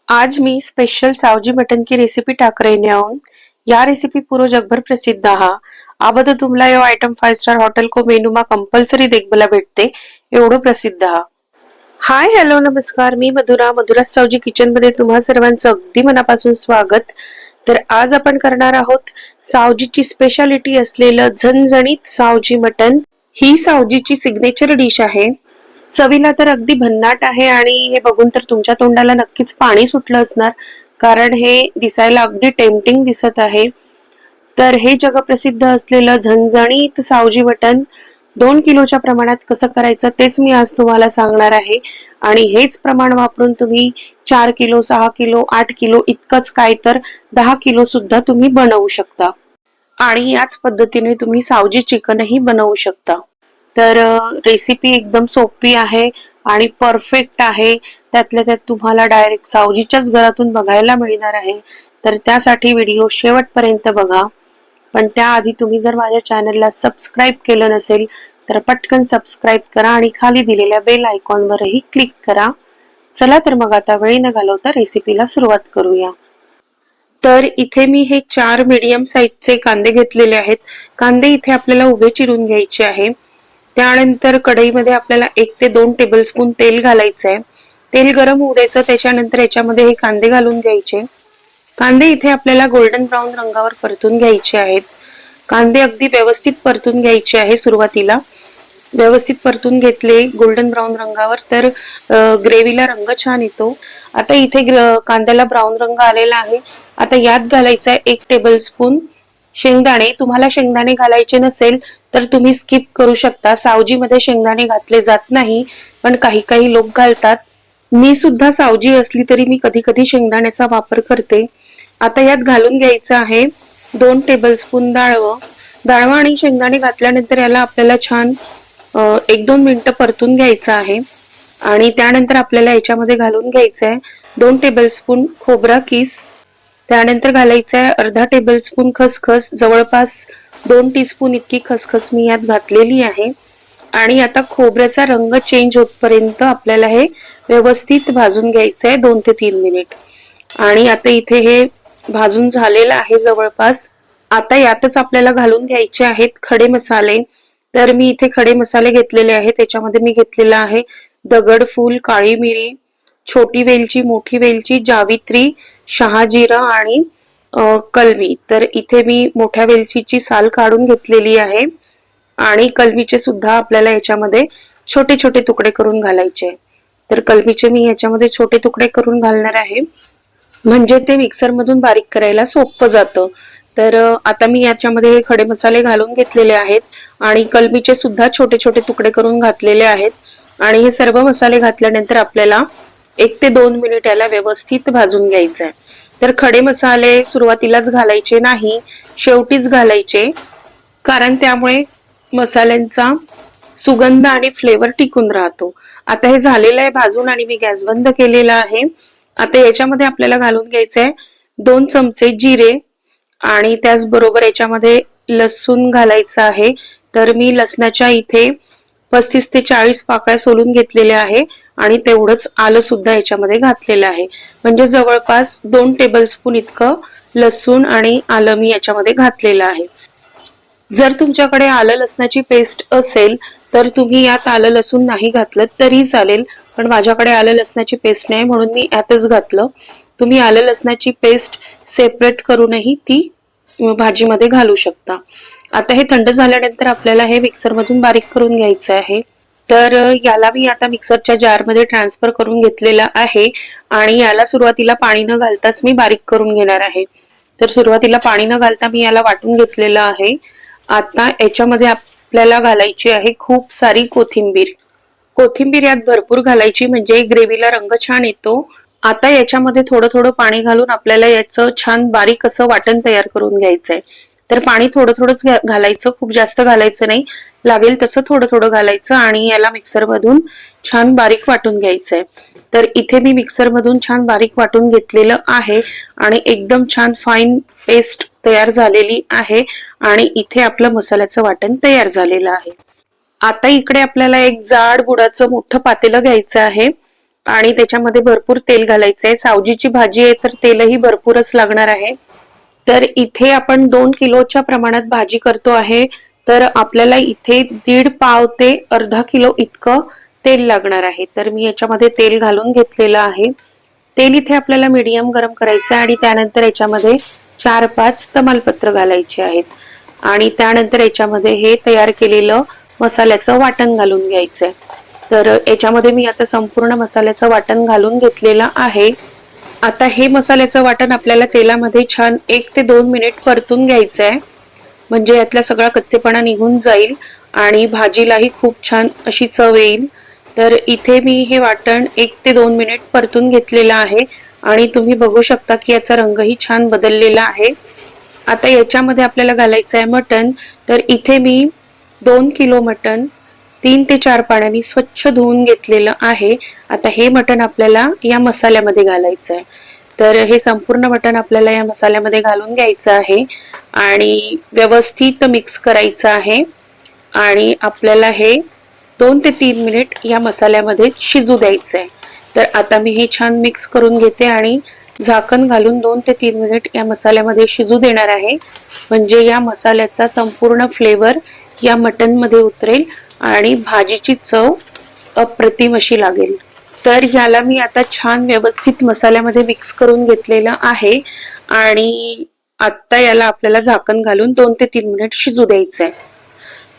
आज मी special Savji mutton की recipe टाक रही हूँ। या रेसिपी पूरो जगभर प्रसिद्ध हा। आ बधु तुमला यो आयटम 5 स्टार हॉटेल को मेनू मा कंपल्सरी देखबला भेटते एवढं प्रसिद्ध हा। हाय हॅलो नमस्कार, मी मधुरा सावजी किचन मध्ये तुम्हा सर्वांचं अगदी मनापासून स्वागत। तर आज आपण करणार आहोत सावजीची स्पेशालिटी असलेलं झणझणीत सावजी मटन। ही सावजीची सिग्नेचर डिश आहे। चवीला तर अगदी भन्नाट आहे आणि हे बघून तर तुमच्या तोंडाला नक्कीच पाणी सुटलं असणार, कारण हे दिसायला अगदी टेम्पटिंग दिसत आहे। तर हे जगप्रसिद्ध असलेलं झणझणीत सावजी मटण 2 किलोच्या प्रमाणात कसं करायचं तेच मी आज तुम्हाला सांगणार आहे। आणि हेच प्रमाण वापरून तुम्ही 4 किलो 6 किलो 8 किलो इतकंच काय तर 10 किलो सुद्धा तुम्ही बनवू शकता। आणि याच पद्धतीने तुम्ही सावजी चिकनही बनवू शकता। तर रेसिपी एकदम सोपी आहे आणि परफेक्ट आहे। त्यातल्या त्यात तुम्हाला डायरेक्ट सावजीच्याच घरातून बघायला मिळणार आहे। तर त्यासाठी व्हिडिओ शेवटपर्यंत बघा। पण त्याआधी तुम्ही जर माझ्या चॅनलला सबस्क्राइब केलं नसेल तर पटकन सबस्क्राइब करा आणि खाली दिलेल्या बेल आयकॉनवरही क्लिक करा। चला तर मग आता वेळ न घालवता रेसिपीला सुरुवात करूया। तर इथे मी हे 4 मीडियम साइजचे कांदे घेतलेले आहेत। कांदे इथे आपल्याला उभे चिरून घ्यायचे आहे। त्यानंतर कढईमध्ये आपल्याला 1 ते 2 टेबलस्पून तेल घालायचं आहे। तेल गरम होऊ द्यायचं, त्याच्यानंतर याच्यामध्ये हे कांदे घालून घ्यायचे। कांदे इथे आपल्याला गोल्डन ब्राऊन रंगावर परतून घ्यायचे आहेत। कांदे अगदी व्यवस्थित परतून घ्यायचे आहे। सुरुवातीला व्यवस्थित परतून घेतले गोल्डन ब्राऊन रंगावर तर ग्रेव्हीला रंग छान येतो। आता इथे कांद्याला ब्राऊन रंग आलेला आहे। आता यात घालायचा आहे 1 टेबलस्पून शेंगदाणे। तुम्हाला शेंगदाणे घालायचे नसेल तर तुम्ही स्किप करू शकता। सावजीमध्ये शेंगदाणे घातले जात नाही, पण काही लोक घालतात। मी सुद्धा सावजी असली तरी मी कधी कधी शेंगदाण्याचा वापर करते। आता यात घालून घ्यायचं आहे 2 टेबलस्पून डाळवा आणि शेंगदाणे घातल्यानंतर याला आपल्याला छान 1-2 मिनिटं परतून घ्यायचं आहे। आणि त्यानंतर आपल्याला याच्यामध्ये घालून घ्यायचं आहे 2 टेबलस्पून खोबरा किस। त्यानंतर घालायचं आहे अर्धा टेबलस्पून खसखस, जवळपास 2 टीस्पून इतकी खसखस मी यात घातलेली आहे। आणि आता खोबऱ्याचा रंग चेंज होतपर्यंत आपल्याला हे व्यवस्थित भाजून घ्यायचं आहे 2 ते 3 मिनिट। आणि आता इथे हे भाजून झालेलं आहे जवळपास। आता यातच आपल्याला घालून घ्यायचे आहेत खडे मसाले। तर मी इथे खडे मसाले घेतलेले आहेत। त्याच्यामध्ये मी घेतलेला आहे दगडफूल, काळी मिरी, छोटी वेलची, मोठी वेलची, जावित्री, शहाजिरा आणि कलमी। तर इथे मी मोठ्या वेलचीची साल काढून घेतलेली आहे आणि कलमीचे सुद्धा आपल्याला याच्यामध्ये छोटे छोटे तुकडे करून घालायचे। तर कलमीचे मी याच्यामध्ये छोटे तुकडे करून घालणार आहे, म्हणजे ते मिक्सर मधून बारीक करायला सोपं जातं। तर आता मी याच्यामध्ये हे खडे मसाले घालून घेतलेले आहेत आणि कलमीचे सुद्धा छोटे छोटे तुकडे करून घातलेले आहेत। आणि हे सर्व मसाले घातल्यानंतर आपल्याला 1 ते 2 मिनिट याला व्यवस्थित भाजून घ्यायचं आहे। तर खडे मसाले सुरुवातीलाच घालायचे नाही, शेवटीच घालायचे, कारण त्यामुळे मसाल्यांचा सुगंध आणि फ्लेवर टिकून राहतो। आता हे झालेलं आहे भाजून आणि मी गॅस बंद केलेला आहे। आता याच्यामध्ये आपल्याला घालून घ्यायचं आहे 2 चमचे जिरे आणि त्याचबरोबर याच्यामध्ये लसूण घालायचं आहे। तर मी लसणाच्या इथे 35 ते 40 पाकळ्या सोलून घेतलेल्या आहे आणि तेवढंच आलं सुद्धा याच्यामध्ये घातलेलं आहे, म्हणजे जवळपास 2 टेबलस्पून इतकं लसूण आणि आलं मी याच्यामध्ये घातलेलं आहे। जर तुमच्याकडे आलं लसणाची पेस्ट असेल तर तुम्ही यात आलं लसूण नाही घातलं तरी चालेल, पण माझ्याकडे आलं लसणाची पेस्ट नाही म्हणून मी यातच घातलं। तुम्ही आलं लसणाची पेस्ट सेपरेट करूनही ती भाजीमध्ये घालू शकता। आता हे थंड झाल्यानंतर आपल्याला हे मिक्सर मधून बारीक करून घ्यायचं आहे। तर याला मी आता मिक्सरच्या जार मध्ये ट्रान्सफर करून घेतलेला आहे आणि याला सुरुवातीला पाणी न घालताच मी बारीक करून घेणार आहे। तर सुरुवातीला पाणी न घालता मी याला वाटून घेतलेलं आहे। आता याच्यामध्ये आपल्याला घालायची आहे खूप सारी कोथिंबीर। कोथिंबीर यात भरपूर घालायची, म्हणजे ग्रेव्हीला रंग छान येतो। आता याच्यामध्ये थोडं थोडं पाणी घालून आपल्याला याचं छान बारीक असं वाटण तयार करून घ्यायचंय। तर पाणी थोडं थोडंच घालायचं, खूप जास्त घालायचं नाही, लागेल तसं थोडं थोडं घालायचं आणि याला मिक्सर मधून छान बारीक वाटून घ्यायचंय। तर इथे मी मिक्सर मधून छान बारीक वाटून घेतलेलं आहे आणि एकदम छान फाईन पेस्ट तयार झालेली आहे आणि इथे आपलं मसाल्याचं वाटण तयार झालेलं आहे। आता इकडे आपल्याला एक जाड बुडाचं मोठं पातेलं घ्यायचं आहे आणि त्याच्यामध्ये भरपूर तेल घालायचंय। सावजीची भाजी आहे तर तेलही भरपूरच लागणार आहे। तर इथे आपण 2 किलोच्या प्रमाणात भाजी करतो आहे, तर आपल्याला इथे 1.5 पाव ते अर्धा किलो इतकं तेल लागणार आहे। तर मी याच्यामध्ये तेल घालून घेतलेलं आहे। तेल इथे आपल्याला मीडियम गरम करायचं आहे आणि त्यानंतर याच्यामध्ये 4-5 तमालपत्र घालायचे आहेत आणि त्यानंतर याच्यामध्ये हे तयार केलेलं मसाल्याचं वाटण घालून घ्यायचंय। तर याच्यामध्ये मी आता संपूर्ण मसाल्याचं वाटण घालून घेतलेलं आहे। आता हे मसाल्याचं वाटण आपल्याला तेलामध्ये छान 1 ते 2 मिनिट परतून घ्यायचं आहे, म्हणजे यातला सगळा कच्चेपणा निघून जाईल आणि भाजीलाही खूप छान अशी चव येईल। तर इथे मी हे वाटण 1 ते 2 मिनिट परतून घेतलेलं आहे आणि तुम्ही बघू शकता की याचा रंगही छान बदललेला आहे। आता याच्यामध्ये आपल्याला घालायचं आहे मटण। तर इथे मी 2 किलो मटण 3 ते 4 पाण्याने स्वच्छ धुवून घेतलेलं आहे। आता हे मटण आपल्याला या मसाल्यामध्ये घालायचं आहे। तर हे संपूर्ण मटण आपल्याला या मसाल्यामध्ये घालून घ्यायचं आहे आणि व्यवस्थित मिक्स करायचं आहे आणि आपल्याला हे 2 ते 3 मिनिट या मसाल्यामध्ये शिजू द्यायचं आहे। तर आता मी हे छान मिक्स करून घेते आणि झाकण घालून 2 ते 3 मिनिट या मसाल्यामध्ये शिजू देणार आहे, म्हणजे या मसाल्याचा संपूर्ण फ्लेवर या मटण मध्ये उतरेल आणि भाजीची चव अप्रतिम अशी लागेल। तर याला मी आता छान व्यवस्थित मसाल्यामध्ये मिक्स करून घेतलेलं आहे आणि आता याला आपल्याला झाकण घालून 2 ते 3 मिनिट शिजू द्यायचं आहे।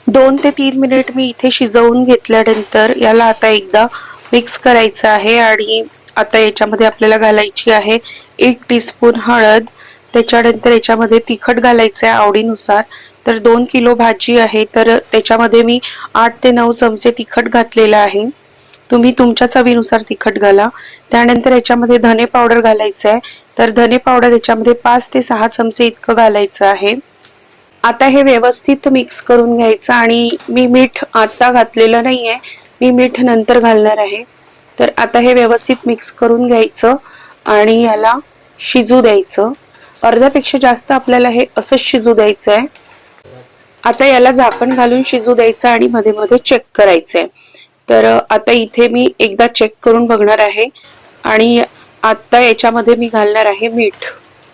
2 ते 3 मिनिट मी इथे शिजवून घेतल्यानंतर याला आता एकदा मिक्स करायचं आहे आणि आता याच्यामध्ये आपल्याला घालायची आहे 1 टीस्पून हळद। त्याच्यानंतर याच्यामध्ये तिखट घालायचं आहे आवडीनुसार। तर 2 किलो भाजी आहे तर त्याच्यामध्ये मी 8 ते 9 चमचे तिखट घातलेलं आहे। तुम्ही तुमच्या चवीनुसार तिखट घाला। त्यानंतर याच्यामध्ये धने पावडर घालायचं आहे, तर धने पावडर याच्यामध्ये 5 ते 6 चमचे इतकं घालायचं आहे। आता हे व्यवस्थित मिक्स करून घ्यायचं आणि मी मीठ आता घातलेलं नाहीये, मी मीठ नंतर घालणार आहे। तर आता हे व्यवस्थित मिक्स करून घ्यायचं आणि याला शिजू द्यायचं। अर्ध्यापेक्षा जास्त आपल्याला हे असंच शिजू द्यायचं आहे। आता याला झाकण घालून शिजू द्यायचं आणि मध्ये मध्ये चेक करायचंय। तर आता इथे मी एकदा चेक करून बघणार आहे आणि आता याच्यामध्ये मी घालणार आहे मीठ।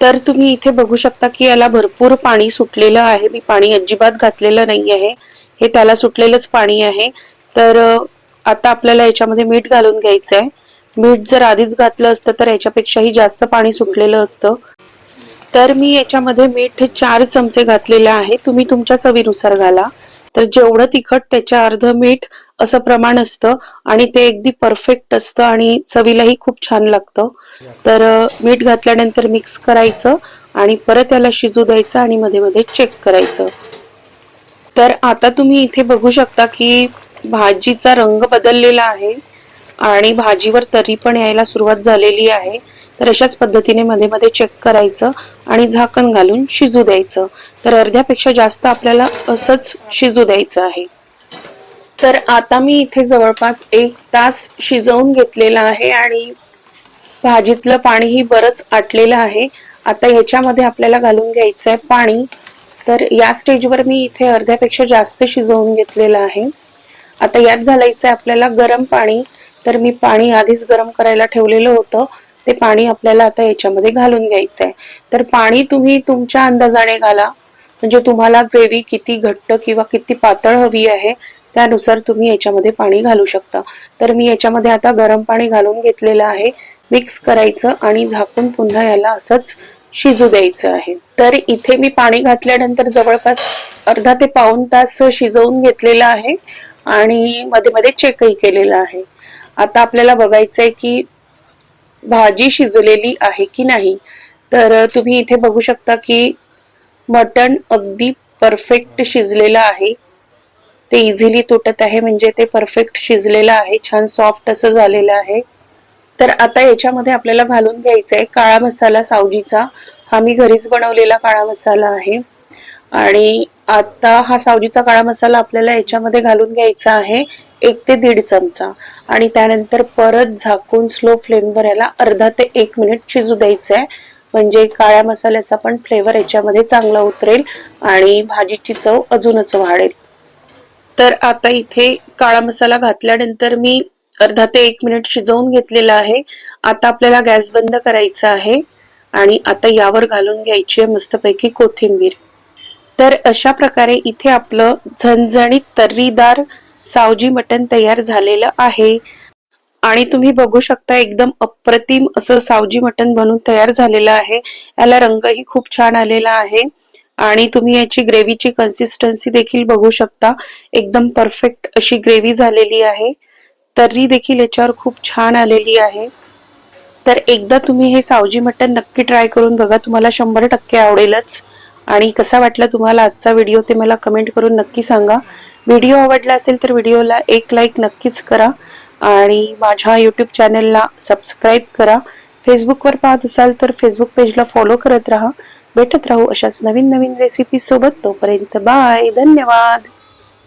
तर तुम्ही इथे बघू शकता की याला भरपूर पाणी सुटलेलं आहे। मी पाणी अजिबात घातलेलं नाही आहे, हे त्याला सुटलेलंच पाणी आहे। तर आता आपल्याला याच्यामध्ये मीठ घालून घ्यायचं आहे। मीठ जर आधीच घातलं असतं तर याच्यापेक्षाही जास्त पाणी सुटलेलं असतं। तर मी याच्यामध्ये मीठ 4 चमचे घातलेले आहे, तुम्ही तुमच्या चवीनुसार घाला। तर जेवढं तिखट त्याच्या अर्ध मीठ असं प्रमाण असतं आणि ते अगदी परफेक्ट असतं आणि चवीलाही खूप छान लागतं। तर मीठ घातल्यानंतर मिक्स करायचं आणि परत याला शिजू द्यायचं आणि मध्ये मध्ये चेक करायचं। तर आता तुम्ही इथे बघू शकता की भाजीचा रंग बदललेला आहे आणि भाजीवर तरी पण यायला सुरुवात झालेली आहे। तर अशाच पद्धतीने मध्ये मध्ये चेक करायचं आणि झाकण घालून शिजू द्यायचं। तर अर्ध्यापेक्षा जास्त आपल्याला असंच शिजू द्यायचं आहे। तर आता मी इथे जवळपास 1 तास शिजवून घेतलेला आहे आणि भाजीतलं पाणीही बरंच आटलेलं आहे। आता ह्याच्यामध्ये आपल्याला घालून घ्यायचं आहे पाणी। तर या स्टेजवर मी इथे अर्ध्यापेक्षा जास्त शिजवून घेतलेलं आहे। आता यात घालायचं आहे आपल्याला गरम पाणी। तर मी पाणी आधीच गरम करायला ठेवलेलं होतं, ते पाणी आपल्याला आता याच्यामध्ये घालून घ्यायचं आहे। तर पाणी तुम्ही तुमच्या अंदाजाने घाला, म्हणजे तुम्हाला ग्रेव्ही किती घट्ट किंवा किती पातळ हवी आहे त्यानुसार तुम्ही याच्यामध्ये पाणी घालू शकता। तर मी याच्यामध्ये आता गरम पाणी घालून घेतलेलं आहे। मिक्स करायचं आणि झाकून पुन्हा याला असंच शिजू द्यायचं आहे। तर इथे मी पाणी घातल्यानंतर जवळपास अर्धा ते पाऊण तास शिजवून घेतलेलं आहे आणि मध्ये मध्ये चेकही केलेलं आहे। आता आपल्याला बघायचंय की भाजी शिजलेली आहे की नाही। तर तुम्ही इथे बघू शकता की मटण अगदी परफेक्ट शिजलेलं आहे, ते इझिली तुटत आहे, म्हणजे ते परफेक्ट शिजलेलं आहे, छान सॉफ्ट असं झालेलं आहे। तर आता याच्यामध्ये आपल्याला घालून घ्यायचा आहे काळा मसाला सावजीचा। हा मी घरीच बनवलेला काळा मसाला आहे आणि आता हा सावजीचा काळा मसाला आपल्याला याच्यामध्ये घालून घ्यायचा आहे 1 ते 1.5 चमचा आणि त्यानंतर परत झाकून स्लो फ्लेमवर याला अर्धा ते 1 मिनिट शिजू द्यायचं आहे, म्हणजे काळ्या मसाल्याचा पण फ्लेवर याच्यामध्ये चांगला उतरेल आणि भाजीची चव अजूनच वाढेल। तर आता इथे काळा मसाला घातल्यानंतर मी अर्धा ते 1 मिनिट शिजवून घेतलेलं आहे. आता आपल्याला गॅस बंद करायचा आहे आणि आता यावर घालून घ्यायची आहे मस्तपैकी कोथिंबीर. तर अशा प्रकारे इथे आपलं झणझणीत तर्रीदार सावजी मटण तयार झालेलं आहे. आणि तुम्ही बघू शकता एकदम अप्रतिम असं सावजी मटण बनून तयार झालेलं आहे. याला रंगही खूप छान आलेला आहे आणि तुम्ही याची ग्रेव्हीची कन्सिस्टन्सी देखील बघू शकता. एकदम परफेक्ट अशी ग्रेव्ही झालेली आहे. तर्री देखील याच्यावर खूप छान आलेली आहे. तर एकदा तुम्ही हे सावजी मटण नक्की ट्राय करून बघा. तुम्हाला 100% आवडेलच. आणि कसा वाटला तुम्हाला आजचा व्हिडिओ ते मला कमेंट करून नक्की सांगा. व्हिडिओ आवडला असेल तर व्हिडिओला एक लाईक नक्कीच करा आणि माझ्या यूट्यूब चॅनलला सबस्क्राईब करा. फेसबुकवर पाहत असाल तर फेसबुक पेजला फॉलो करत राहा. भेटत राहू अशाच नवीन नवीन रेसिपी सोबत. तोपर्यंत बाय. धन्यवाद.